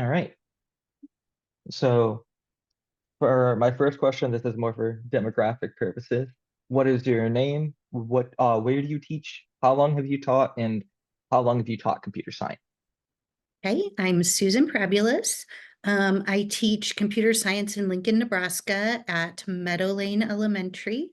All right. So for my first question, this is more for demographic purposes. What is your name? Where do you teach? How long have you taught? And how long have you taught computer science? Hey, I'm Susan Probulos. I teach computer science in Lincoln, Nebraska at Meadow Lane Elementary.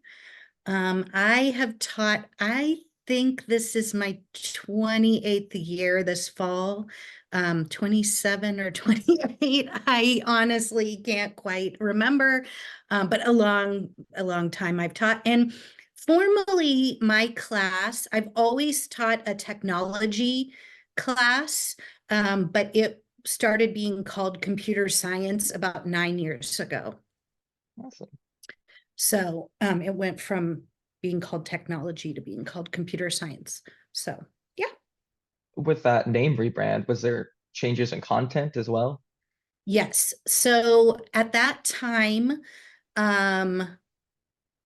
I have taught, I think this is my 28th year this fall, 27 or 28. I honestly can't quite remember, but a long time I've taught. And formally, my class, I've always taught a technology class, but it started being called computer science about 9 years ago. Awesome. So it went from being called technology to being called computer science. So yeah, With that name rebrand, was there changes in content as well? yes. So at that time, um,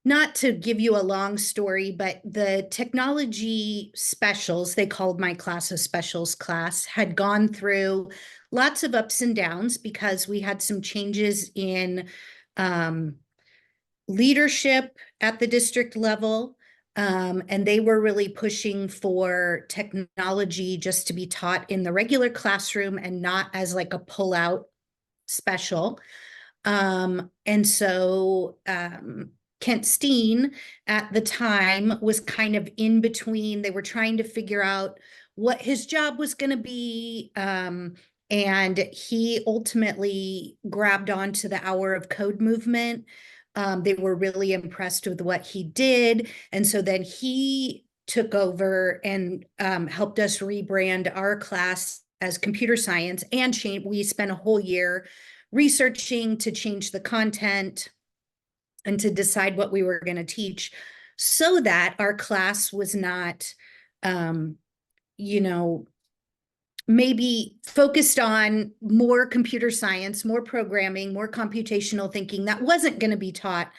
not to give you a long story, but the technology specials, they called my class a specials class, had gone through lots of ups and downs because we had some changes in um, leadership at the district level. And they were really pushing for technology just to be taught in the regular classroom and not as like a pull-out special. And so Kent Steen at the time was kind of in between. They were trying to figure out what his job was going to be. And he ultimately grabbed onto the Hour of Code movement. They were really impressed with what he did. And so then he took over and helped us rebrand our class as computer science and change. We spent a whole year researching to change the content and to decide what we were going to teach so that our class was not, um, you know, maybe focused on more computer science, more programming, more computational thinking that wasn't going to be taught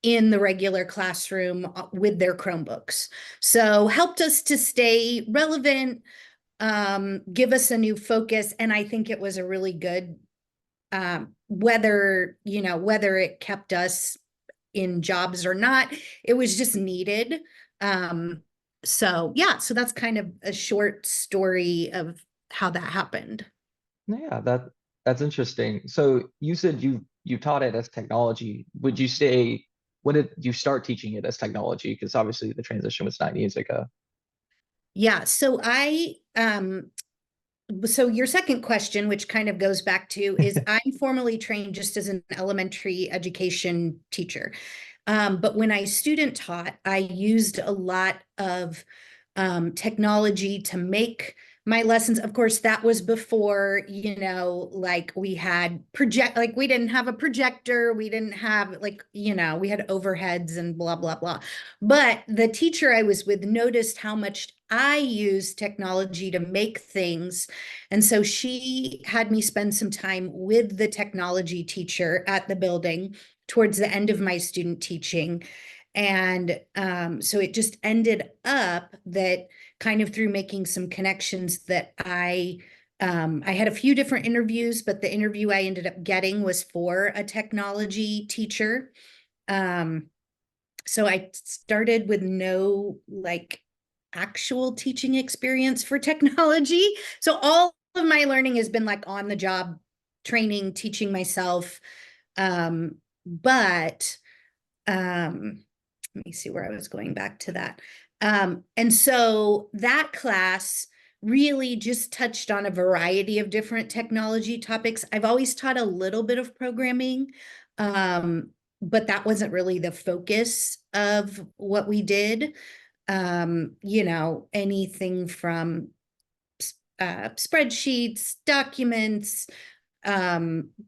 in the regular classroom with their Chromebooks. So helped us to stay relevant, give us a new focus. And I think it was a really good, whether it kept us in jobs or not, it was just needed. So yeah, so that's kind of a short story of how that happened. Yeah, that's interesting. So you said you taught it as technology. Would you say when did you start teaching it as technology? Because obviously the transition was 9 years ago. Yeah, so your second question, which kind of goes back to, is I'm formally trained just as an elementary education teacher. But when I student taught, I used a lot of technology to make my lessons. Of course, that was before, like we didn't have a projector. We didn't have we had overheads and blah, blah, blah. But the teacher I was with noticed how much I used technology to make things. And so she had me spend some time with the technology teacher at the building towards the end of my student teaching. And so it just ended up that kind of through making some connections that I had a few different interviews, but the interview I ended up getting was for a technology teacher. Um, so I started with no actual teaching experience for technology. So all of my learning has been like on the job training, teaching myself. But let me see where I was going back to that. And so that class really just touched on a variety of different technology topics. I've always taught a little bit of programming, but that wasn't really the focus of what we did. Anything from spreadsheets, documents,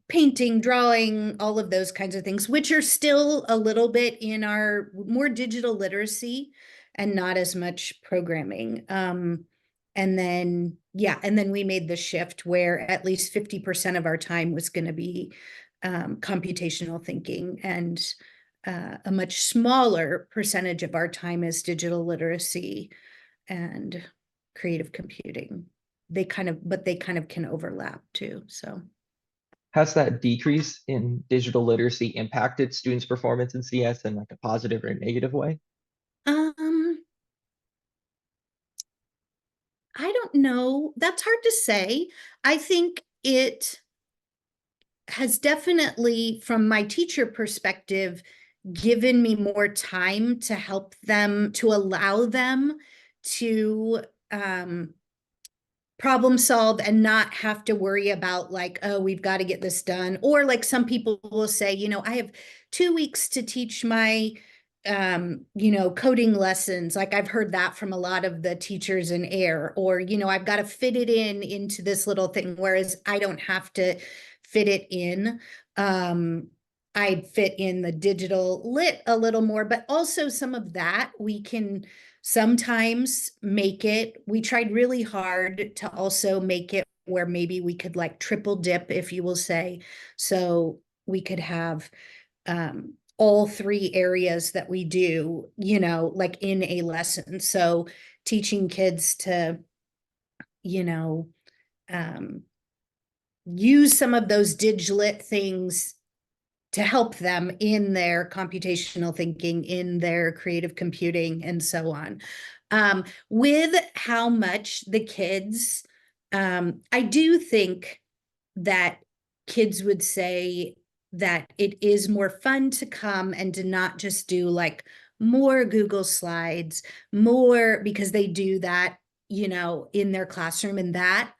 painting, drawing, all of those kinds of things, which are still a little bit in our more digital literacy and not as much programming. And then we made the shift where at least 50% of our time was going to be computational thinking, and a much smaller percentage of our time is digital literacy and creative computing. But they kind of can overlap too. So Has that decrease in digital literacy impacted students' performance in CS in like a positive or negative way? Um, I don't know. That's hard to say. I think it has definitely, from my teacher perspective, given me more time to help them, to allow them to problem solve and not have to worry about like, oh, we've got to get this done. Or like some people will say, I have 2 weeks to teach my coding lessons. Like I've heard that from a lot of the teachers in air, or I've got to fit it into this little thing, whereas I don't have to fit it in. I fit in the digital lit a little more, but also some of that we can sometimes make it. We tried really hard to also make it where maybe we could like triple dip, if you will say. So we could have all three areas that we do, like in a lesson. So teaching kids to, you know, um, use some of those diglit things to help them in their computational thinking, in their creative computing, and so on. With how much the kids, I do think that kids would say that it is more fun to come and to not just do like more Google Slides, more because they do that, in their classroom, and that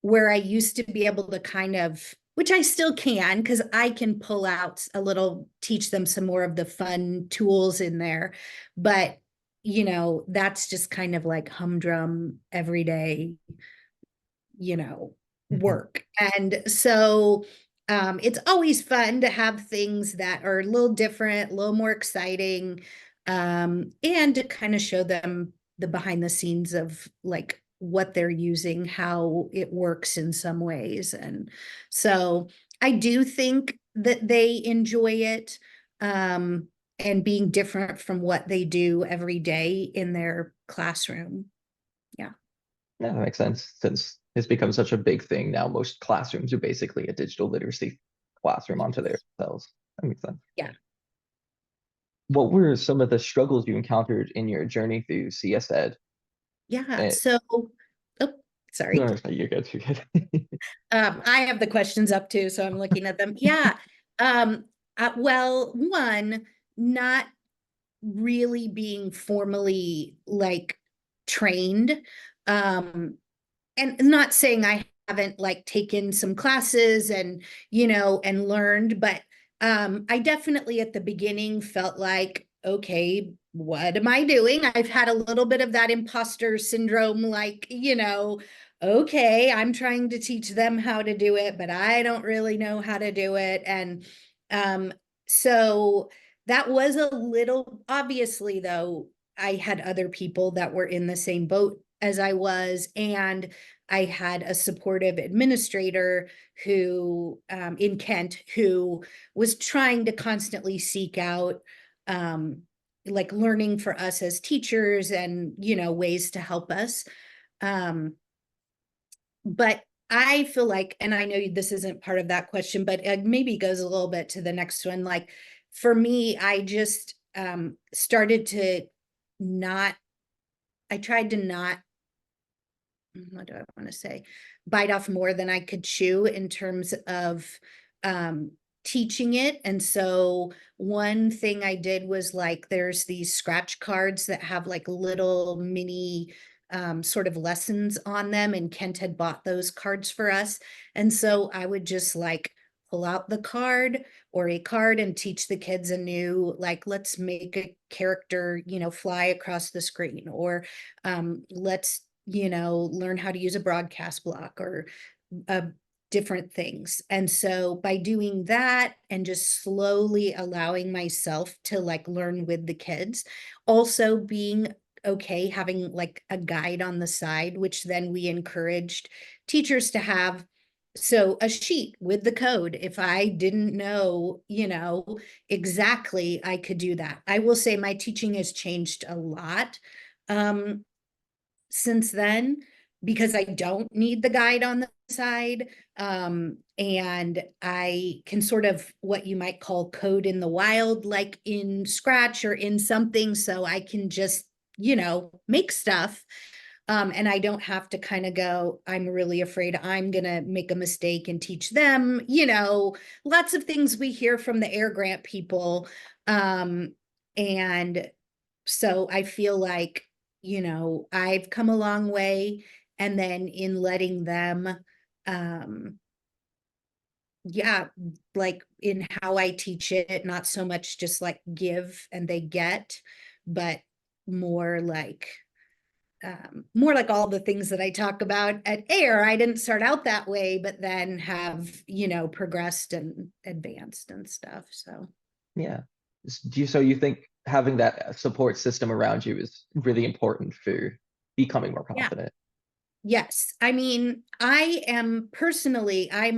where I used to be able to kind of, which I still can, because I can pull out a little, teach them some more of the fun tools in there. But, that's just kind of like humdrum everyday, you know, Mhm. work. And so it's always fun to have things that are a little different, a little more exciting, and to kind of show them the behind the scenes of like what they're using, how it works in some ways. And so I do think that they enjoy it, and being different from what they do every day in their classroom. Yeah. Yeah, that makes sense since it's become such a big thing now. Most classrooms are basically a digital literacy classroom onto Yes. themselves. That makes sense. Yeah. What were some of the struggles you encountered in your journey through CS Ed? Yeah. Eh, So, oh, no, sorry. no, you're good. You're good. I have the questions up too, so I'm looking at them. Yeah. Um, well, one, not really being formally like trained. And not saying I haven't like taken some classes and and learned, but I definitely at the beginning felt like, okay, what am I doing? I've had a little bit of that imposter syndrome, like, okay, I'm trying to teach them how to do it, but I don't really know how to do it. And um so that was a little, obviously though, I had other people that were in the same boat as I was, and I had a supportive administrator who, in Kent, who was trying to constantly seek out, like learning for us as teachers and, ways to help us. Um, but I feel like, and I know this isn't part of that question, but it maybe goes a little bit to the next one. Like for me, I just started to not, I tried to not, what do I want to say, bite off more than I could chew in terms of um, teaching it. And so one thing I did was like, there's these scratch cards that have like little mini sort of lessons on them. And Kent had bought those cards for us. And so I would just like pull out the card or a card and teach the kids a new, like, let's make a character, fly across the screen, or let's learn how to use a broadcast block, or uh, different things. And so by doing that and just slowly allowing myself to like learn with the kids, also being okay having like a guide on the side, which then we encouraged teachers to have. So a sheet with the code, if I didn't know, exactly, I could do that. I will say my teaching has changed a lot since then, because I don't need the guide on the side. And I can sort of what you might call code in the wild, like in Scratch or in something. So I can just, make stuff. And I don't have to kind of go, I'm really afraid I'm going to make a mistake and teach them, lots of things we hear from the air grant people. And so I feel like, I've come a long way. And then in letting them, um, yeah, like in how I teach it, not so much just like give and they get, but more like, more like all the things that I talk about at AIR. I didn't start out that way, but then have, progressed and advanced and stuff. So, Yeah. So you think having that support system around you is really important for becoming more yeah. confident? Yes. I mean, I'm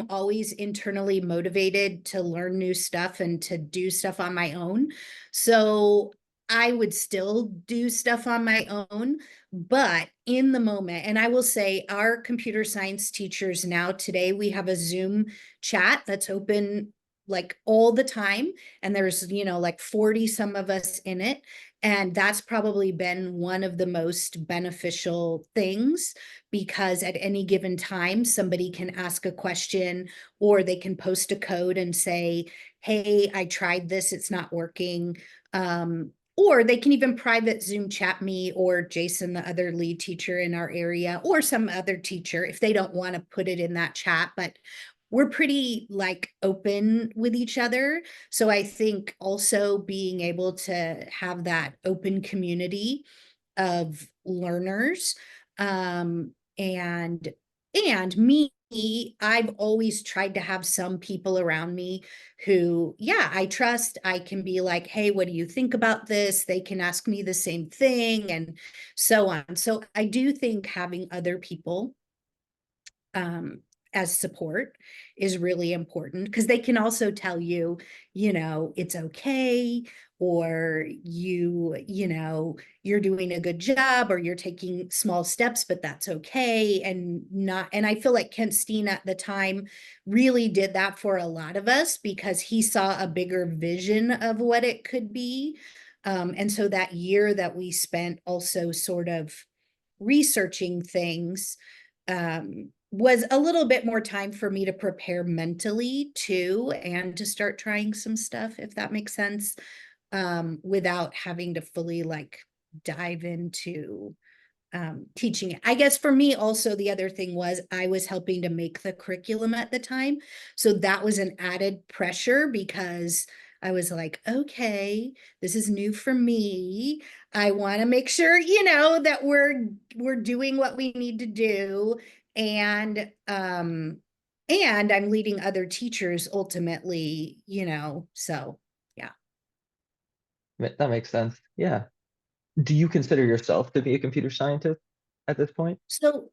always internally motivated to learn new stuff and to do stuff on my own. So I would still do stuff on my own, but in the moment, and I will say our computer science teachers now today, we have a Zoom chat that's open like all the time. And there's, like 40 some of us in it. And that's probably been one of the most beneficial things because at any given time, somebody can ask a question or they can post a code and say, hey, I tried this, it's not working. Or they can even private Zoom chat me or Jason, the other lead teacher in our area, or some other teacher if they don't want to put it in that chat. But we're pretty like open with each other. So I think also being able to have that open community of learners, and me, I've always tried to have some people around me who, yeah, I trust. I can be like, hey, what do you think about this? They can ask me the same thing and so on. So I do think having other people um, as support is really important because they can also tell you, it's okay, or you're doing a good job, or you're taking small steps, but that's okay. And I feel like Kent Steen at the time really did that for a lot of us because he saw a bigger vision of what it could be. And so that year that we spent also sort of researching things was a little bit more time for me to prepare mentally too, and to start trying some stuff, if that makes sense, without having to fully like dive into teaching it. I guess for me also the other thing was I was helping to make the curriculum at the time. So that was an added pressure because I was like, okay, this is new for me. I want to make sure, that we're doing what we need to do. And I'm leading other teachers ultimately, so yeah. That makes sense. Yeah. Do you consider yourself to be a computer scientist at this point? So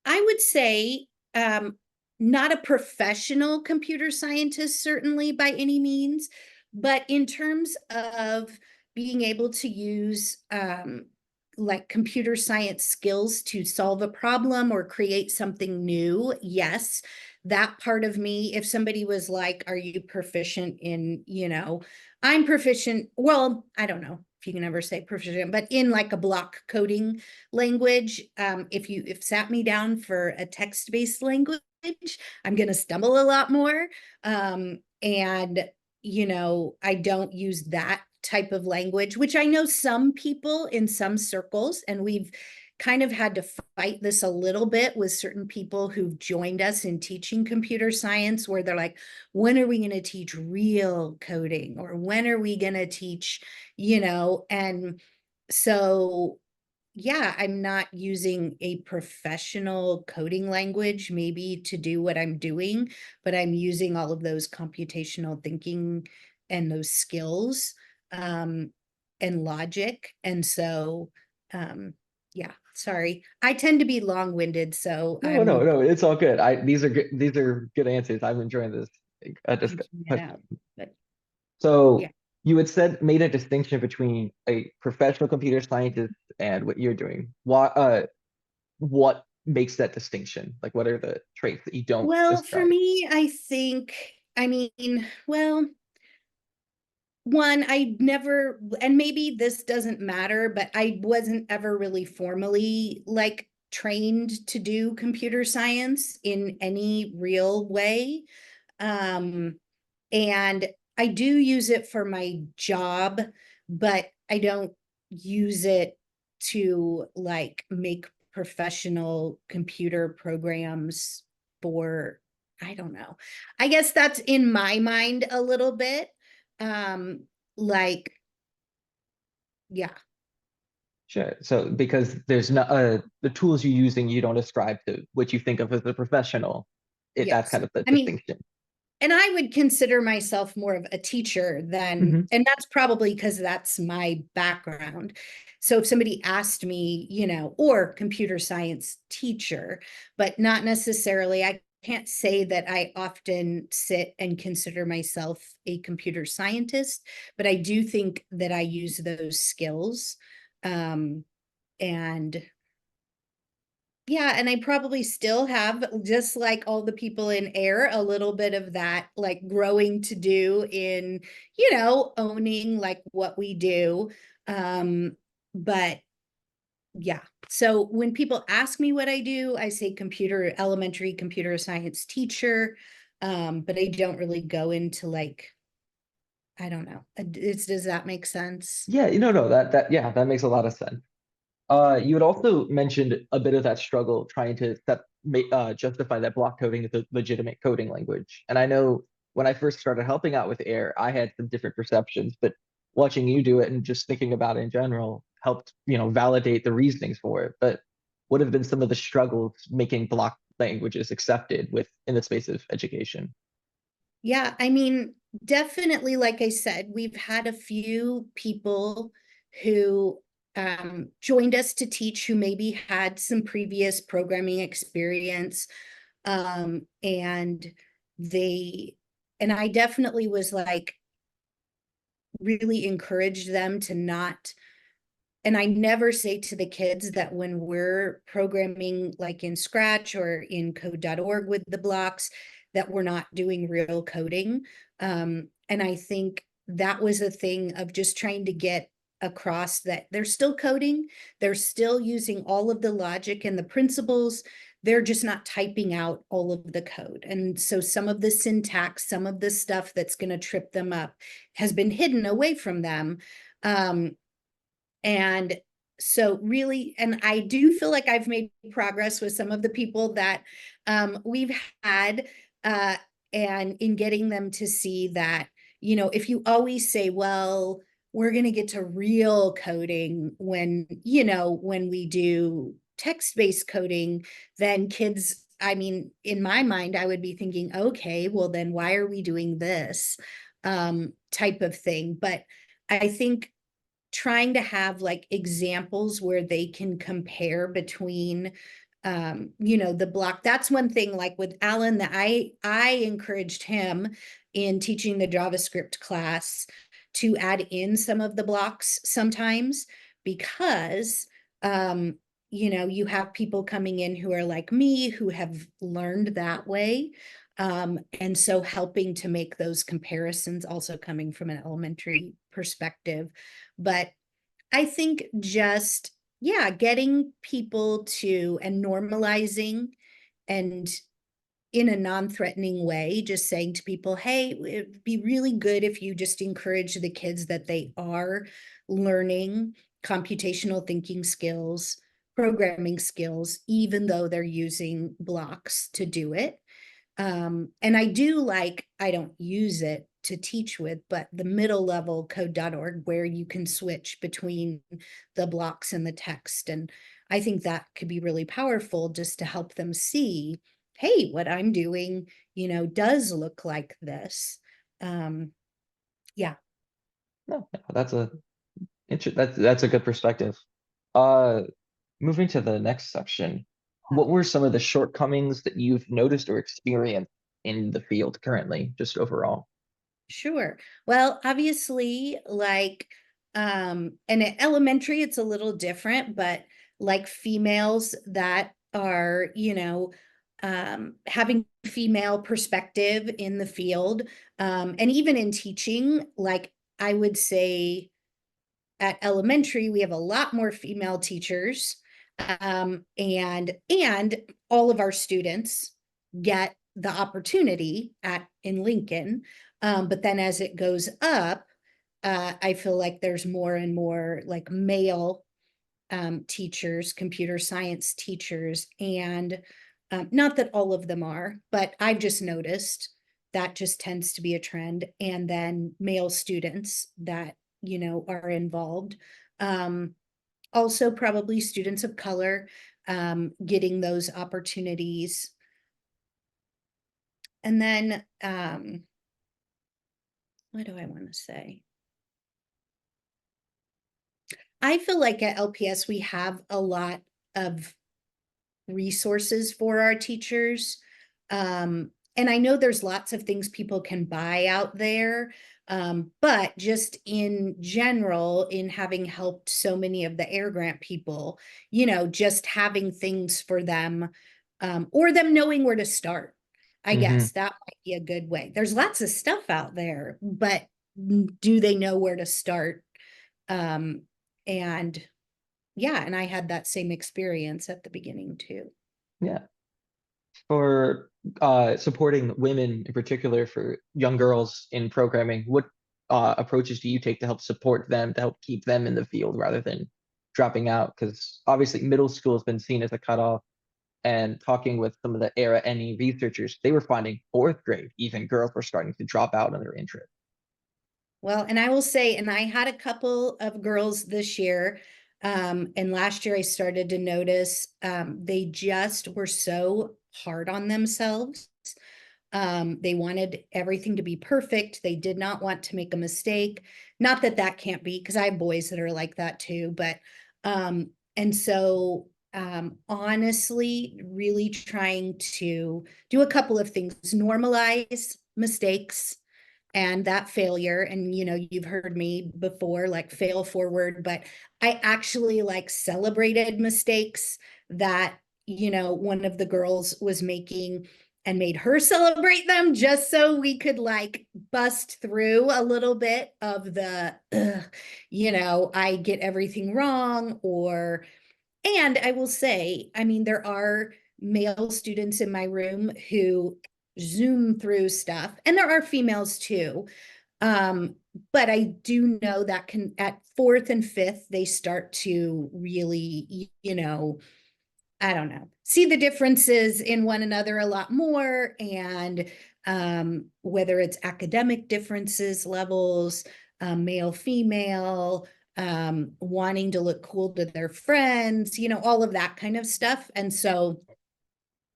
I would say not a professional computer scientist, certainly by any means, but in terms of being able to use like computer science skills to solve a problem or create something new, yes. That part of me, if somebody was like, are you proficient in, I'm proficient, well, I don't know if you can ever say proficient, but in like a block coding language, if sat me down for a text-based language, I'm going to stumble a lot more. And I don't use that type of language, which I know some people in some circles, and we've kind of had to fight this a little bit with certain people who've joined us in teaching computer science, where they're like, when are we going to teach real coding, or when are we going to teach, and so yeah, I'm not using a professional coding language maybe to do what I'm doing, but I'm using all of those computational thinking and those skills, um, and logic. And so, um, yeah, sorry. I tend to be long-winded, so No, no, I'm no. It's all good. These are good. These are good answers. I'm enjoying this thinking it discussion. out. But So yeah. you had said made a distinction between a professional computer scientist and what you're doing. What makes that distinction? Like, what are the traits that you don't Well, for describe? me, I think, I mean, well, one, I never, and maybe this doesn't matter, but I wasn't ever really formally like trained to do computer science in any real way. Um, and I do use it for my job, but I don't use it to like make professional computer programs for, I don't know. I guess that's in my mind a little bit. Like, yeah, Sure. So because there's not the tools you're using, you don't ascribe to what you think of as a professional. That's yes. kind of the I mean, distinction. and I would consider myself more of a teacher than, Hmm. and that's probably because that's my background. So if somebody asked me, or computer science teacher, but not necessarily, I can't say that I often sit and consider myself a computer scientist, but I do think that I use those skills. Um, and yeah, and I probably still have, just like all the people in air, a little bit of that like growing to do in, owning like what we do. Um, but yeah. So when people ask me what I do, I say elementary computer science teacher. But I don't really go into like, I don't know. Does that make sense? Yeah, no, yeah, that makes a lot of sense. You had also mentioned a bit of that struggle trying to justify that block coding as a legitimate coding language. And I know when I first started helping out with Air, I had some different perceptions, but watching you do it and just thinking about it in general helped, validate the reasonings for it. But what have been some of the struggles making block languages accepted in the space of education? Yeah, I mean, definitely, like I said, we've had a few people who joined us to teach who maybe had some previous programming experience. And they, and I definitely was like, really encouraged them to not, and I never say to the kids that when we're programming like in Scratch or in code.org with the blocks, that we're not doing real coding. And I think that was a thing of just trying to get across that they're still coding, they're still using all of the logic and the principles, they're just not typing out all of the code. And so some of the syntax, some of the stuff that's going to trip them up has been hidden away from them. Um, and so really, and I do feel like I've made progress with some of the people that we've had, uh, and in getting them to see that, if you always say, well, we're going to get to real coding when we do text-based coding, then kids, I mean, in my mind, I would be thinking, okay, well, then why are we doing this type of thing? But I think trying to have like examples where they can compare between the block. That's one thing like with Alan that I encouraged him in teaching the JavaScript class to add in some of the blocks sometimes because you have people coming in who are like me who have learned that way. And so helping to make those comparisons also coming from an elementary perspective. But I think just, yeah, getting people to and normalizing and in a non-threatening way, just saying to people, hey, it'd be really good if you just encourage the kids that they are learning computational thinking skills, programming skills, even though they're using blocks to do it. And I don't use it to teach with, but the middle level code.org where you can switch between the blocks and the text. And I think that could be really powerful just to help them see, hey, what I'm doing, does look like this. Um, yeah, No, that's a good perspective. Uh, Moving to the next section, what were some of the shortcomings that you've noticed or experienced in the field currently, just overall? sure. Well, obviously, like, and at elementary, it's a little different, but like females that are, having female perspective in the field. And even in teaching, like I would say at elementary, we have a lot more female teachers. And all of our students get the opportunity in Lincoln. But then as it goes up, I feel like there's more and more like male teachers, computer science teachers, and not that all of them are, but I've just noticed that just tends to be a trend. And then male students that, are involved. Also, probably students of color getting those opportunities. And then, what do I want to say? I feel like at LPS, we have a lot of resources for our teachers. And I know there's lots of things people can buy out there. But just in general, in having helped so many of the air grant people, just having things for them, or them knowing where to start. I Hmm. guess that might be a good way. There's lots of stuff out there, but do they know where to start? Um, and yeah, and I had that same experience at the beginning too. Yeah. For supporting women in particular, for young girls in programming, what approaches do you take to help support them, to help keep them in the field rather than dropping out? Because obviously middle school has been seen as a cutoff, and talking with some of the era NE researchers, they were finding fourth grade, even girls were starting to drop out on their interest. Well, and I will say, and I had a couple of girls this year, and last year I started to notice they just were so hard on themselves. They wanted everything to be perfect. They did not want to make a mistake. Not that that can't be, because I have boys that are like that too. But and so honestly, really trying to do a couple of things: normalize mistakes and that failure. And you've heard me before, like fail forward, but I actually like celebrated mistakes that one of the girls was making, and made her celebrate them, just so we could like bust through a little bit of the I get everything wrong. Or And I will say, I mean, there are male students in my room who zoom through stuff, and there are females too. Um, but I do know that can at fourth and fifth, they start to really, I don't know, see the differences in one another a lot more. And whether it's academic differences, levels, male, female, wanting to look cool to their friends, all of that kind of stuff. And so,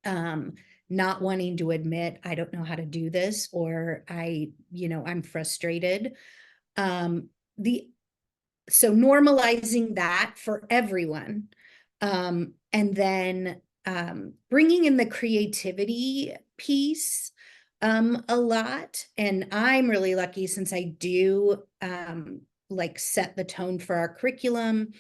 um, not wanting to admit, I don't know how to do this, or I'm frustrated. Um, the So normalizing that for everyone, and then bringing in the creativity piece a lot. And I'm really lucky, since I do like set the tone for our curriculum,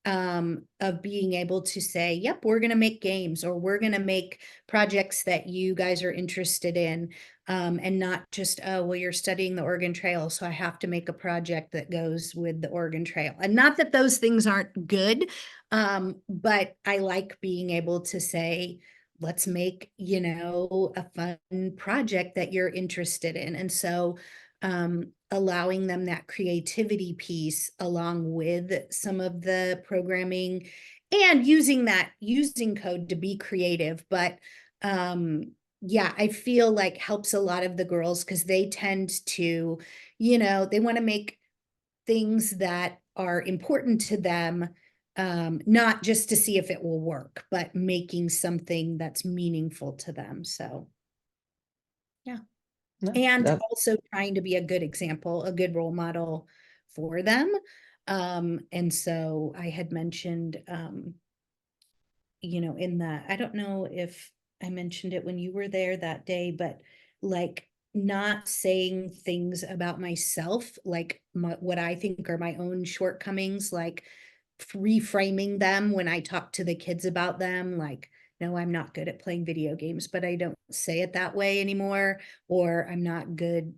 of being able to say, yep, we're going to make games, or we're going to make projects that you guys are interested in. And not just, oh, well, you're studying the Oregon Trail, so I have to make a project that goes with the Oregon Trail. And not that those things aren't good, but I like being able to say, let's make, a fun project that you're interested in. And so allowing them that creativity piece along with some of the programming, and using code to be creative. But yeah, I feel like helps a lot of the girls, because they tend to, they want to make things that are important to them, not just to see if it will work, but making something that's meaningful to them. So yeah. No, And that also trying to be a good example, a good role model for them. And so I had mentioned, in the, I don't know if I mentioned it when you were there that day, but like not saying things about myself, like what I think are my own shortcomings, like reframing them when I talk to the kids about them, like no, I'm not good at playing video games, but I don't say it that way anymore. Or I'm not good,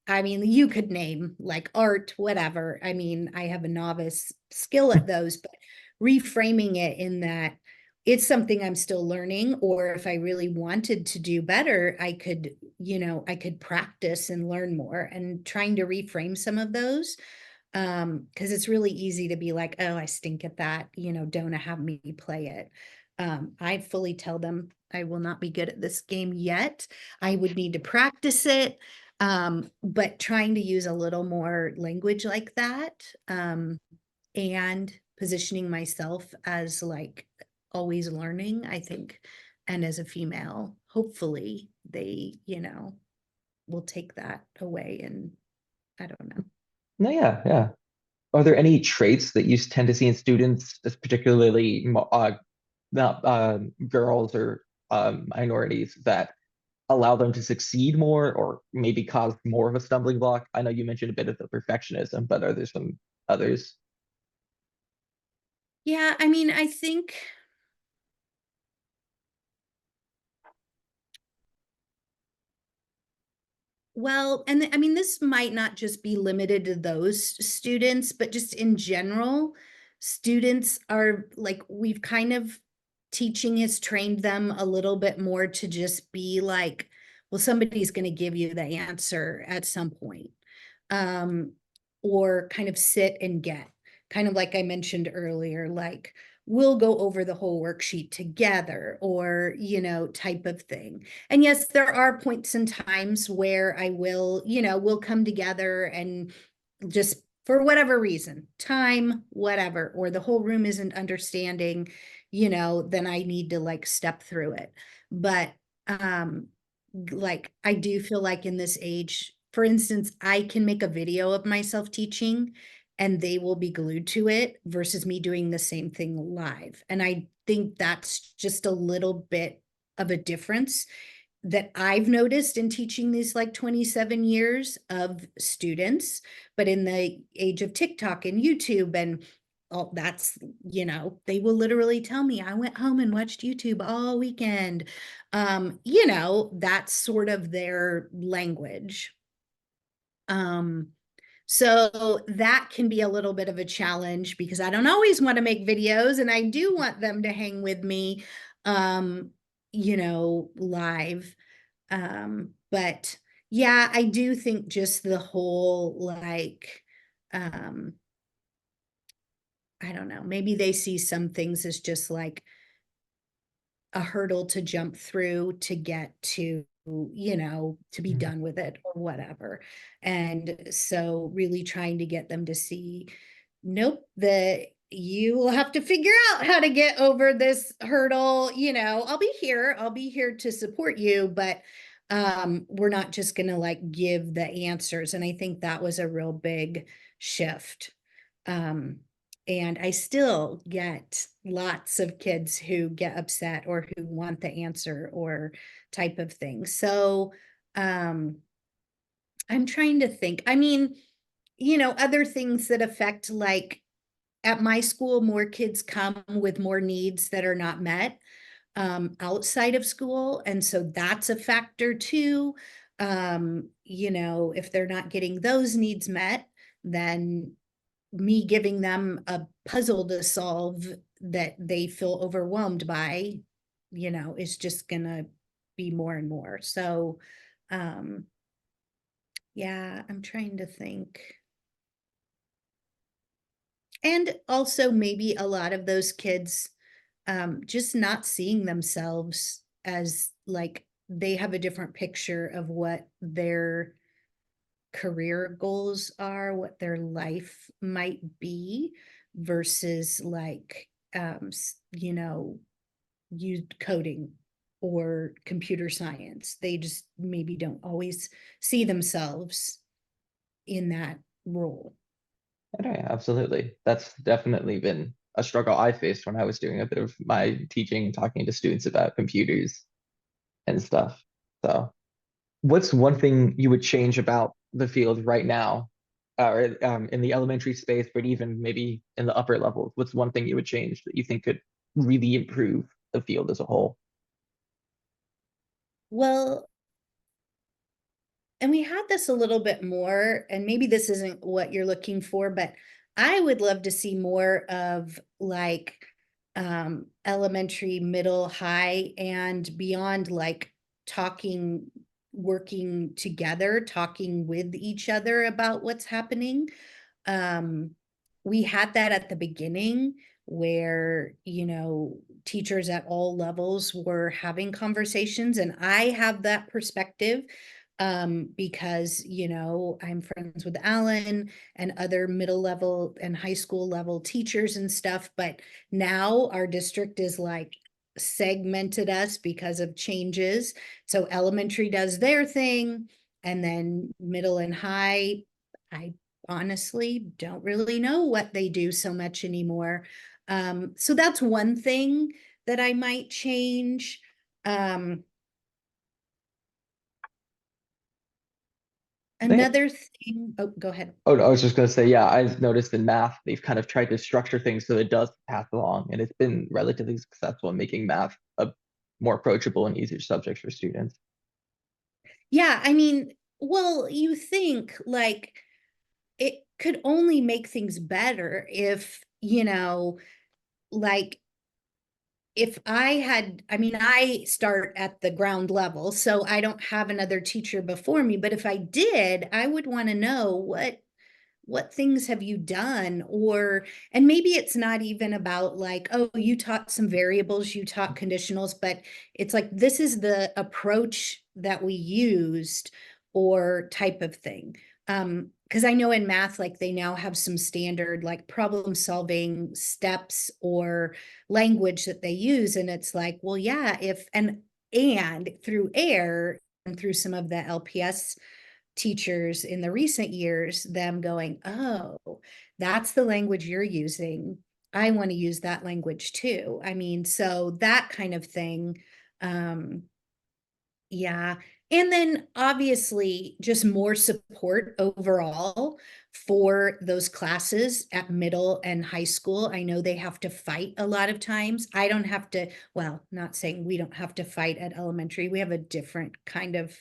I mean, you could name like art, whatever. I mean, I have a novice skill at those, but reframing it in that it's something I'm still learning, or if I really wanted to do better, I could practice and learn more, and trying to reframe some of those. Because it's really easy to be like, oh, I stink at that, don't have me play it. I fully tell them I will not be good at this game yet. I would need to practice it. But trying to use a little more language like that, and positioning myself as like always learning, I think, and as a female, hopefully they, will take that away. And I don't know. No, yeah, yeah. Are there any traits that you tend to see in students, particularly not girls or minorities, that allow them to succeed more or maybe cause more of a stumbling block? I know you mentioned a bit of the perfectionism, but are there some others? Yeah, I mean, I think, well, and I mean, this might not just be limited to those students, but just in general, students are like, we've kind of, teaching has trained them a little bit more to just be like, well, somebody's going to give you the answer at some point. Um, or kind of sit and get, kind of like I mentioned earlier, like, we'll go over the whole worksheet together, or, type of thing. And yes, there are points and times where I will, we'll come together and just for whatever reason, time, whatever, or the whole room isn't understanding, then I need to like step through it. But like I do feel like in this age, for instance, I can make a video of myself teaching and they will be glued to it versus me doing the same thing live. And I think that's just a little bit of a difference that I've noticed in teaching these like 27 years of students. But in the age of TikTok and YouTube and all that's, they will literally tell me, I went home and watched YouTube all weekend. That's sort of their language. Um, so that can be a little bit of a challenge because I don't always want to make videos and I do want them to hang with me, um, live. But yeah, I do think just the whole like, um, I don't know, maybe they see some things as just like a hurdle to jump through to get to, to be Mhm. done with it or whatever. And so really trying to get them to see, nope, that you will have to figure out how to get over this hurdle. I'll be here to support you, but we're not just going to like give the answers. And I think that was a real big shift. Um, and I still get lots of kids who get upset or who want the answer or type of thing. So I'm trying to think. I mean, other things that affect, like at my school, more kids come with more needs that are not met outside of school. And so that's a factor too. If they're not getting those needs met, then me giving them a puzzle to solve that they feel overwhelmed by, is just gonna be more and more. So, um, yeah, I'm trying to think. And also maybe a lot of those kids, just not seeing themselves as like they have a different picture of what their career goals are, what their life might be versus like you coding or computer science. They just maybe don't always see themselves in that role. Yeah, absolutely. That's definitely been a struggle I faced when I was doing a bit of my teaching and talking to students about computers and stuff. So, what's one thing you would change about the field right now, or in the elementary space, but even maybe in the upper levels? What's one thing you would change that you think could really improve the field as a whole? Well, and we had this a little bit more, and maybe this isn't what you're looking for, but I would love to see more of like elementary, middle, high, and beyond, like talking, working together, talking with each other about what's happening. Um, we had that at the beginning where, teachers at all levels were having conversations, and I have that perspective because, I'm friends with Alan and other middle level and high school level teachers and stuff. But now our district is like segmented us because of changes. So elementary does their thing, and then middle and high, I honestly don't really know what they do so much anymore. So that's one thing that I might change. Um, I think, Another thing, oh, go ahead. oh, no, I was just gonna say, yeah, I've noticed in math, they've kind of tried to structure things so it does pass along, and it's been relatively successful in making math a more approachable and easier subject for students. Yeah, I mean, well, you think like it could only make things better if, like if I had, I mean, I start at the ground level, so I don't have another teacher before me, but if I did, I would want to know what things have you done? Or, and maybe it's not even about like, oh, you taught some variables, you taught conditionals, but it's like, this is the approach that we used, or type of thing. Because I know in math, like they now have some standard like problem solving steps or language that they use. And it's like, well, yeah, if, and through air and through some of the LPS teachers in the recent years, them going, oh, that's the language you're using. I want to use that language too. I mean, so that kind of thing. Um, yeah. And then obviously just more support overall for those classes at middle and high school. I know they have to fight a lot of times. I don't have to, well, not saying we don't have to fight at elementary. We have a different kind of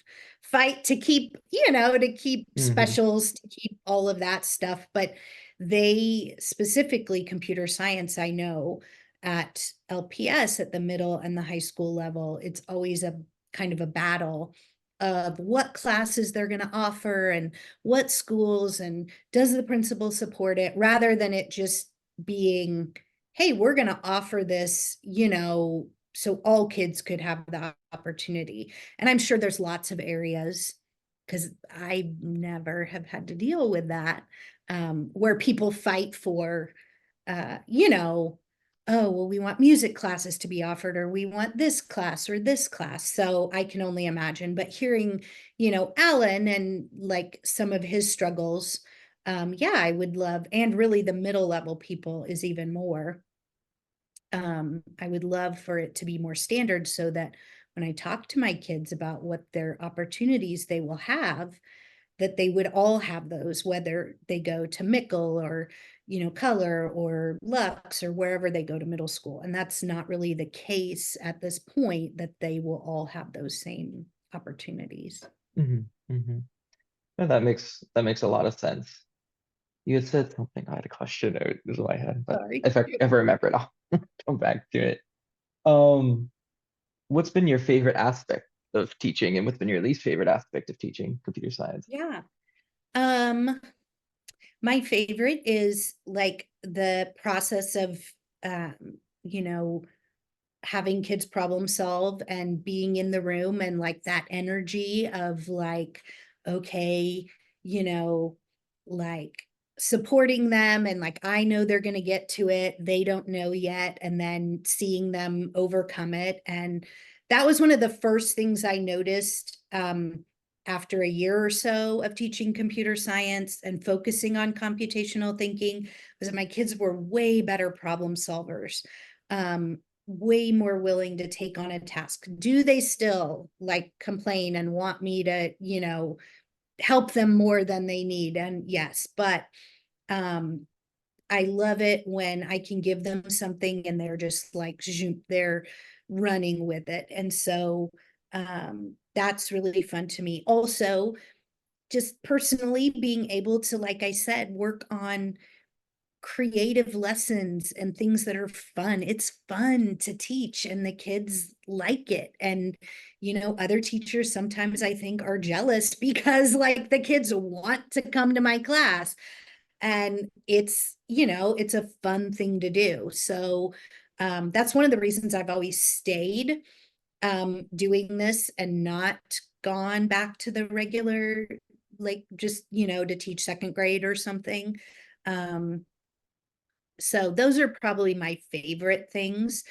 fight to keep, to keep Hmm. specials, to keep all of that stuff. But they specifically computer science, I know at LPS at the middle and the high school level, it's always a kind of a battle of what classes they're going to offer and what schools, and does the principal support it, rather than it just being, hey, we're going to offer this, so all kids could have the opportunity. And I'm sure there's lots of areas, because I never have had to deal with that, where people fight for, uh, you know, oh, well, we want music classes to be offered, or we want this class or this class. So I can only imagine. But hearing, Alan and like some of his struggles, yeah, I would love, and really the middle level people is even more. I would love for it to be more standard so that when I talk to my kids about what their opportunities they will have, that they would all have those, whether they go to Mickle or, Color or Lux or wherever they go to middle school. And that's not really the case at this point, that they will all have those same opportunities. Hmm. Hmm. No, that makes a lot of sense. You had said something. I had a question. It was in my head, but Sorry. if I ever remember it, I'll come back to it. Um, what's been your favorite aspect of teaching, and what's been your least favorite aspect of teaching computer science? Yeah. Um, my favorite is like the process of, um, you know, having kids problem solve and being in the room, and like that energy of like, okay, you know, like supporting them, and like I know they're going to get to it, they don't know yet, and then seeing them overcome it. And that was one of the first things I noticed, after a year or so of teaching computer science and focusing on computational thinking, was that my kids were way better problem solvers, way more willing to take on a task. Do they still like complain and want me to, help them more than they need? And yes, but I love it when I can give them something and they're just like, they're running with it. And so that's really fun to me. Also, just personally being able to, like I said, work on creative lessons and things that are fun. It's fun to teach and the kids like it. And, other teachers sometimes I think are jealous because like the kids want to come to my class and it's a fun thing to do. So that's one of the reasons I've always stayed doing this and not gone back to the regular, like just, to teach second grade or something. So those are probably my favorite things.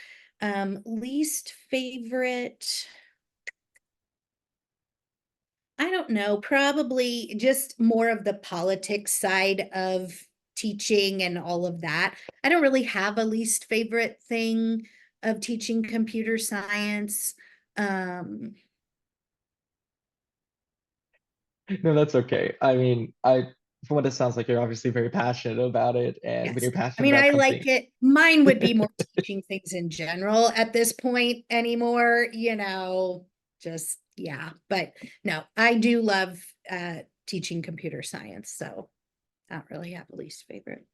Least favorite, I don't know, probably just more of the politics side of teaching and all of that. I don't really have a least favorite thing of teaching computer science. Um, No, that's okay. I mean, from what it sounds like, you're obviously very passionate about it, and when yes. you're I passionate mean, about I like something, it. Mine would be more teaching things in general at this point anymore, just yeah. But no, I do love teaching computer science, so I don't really have a least favorite.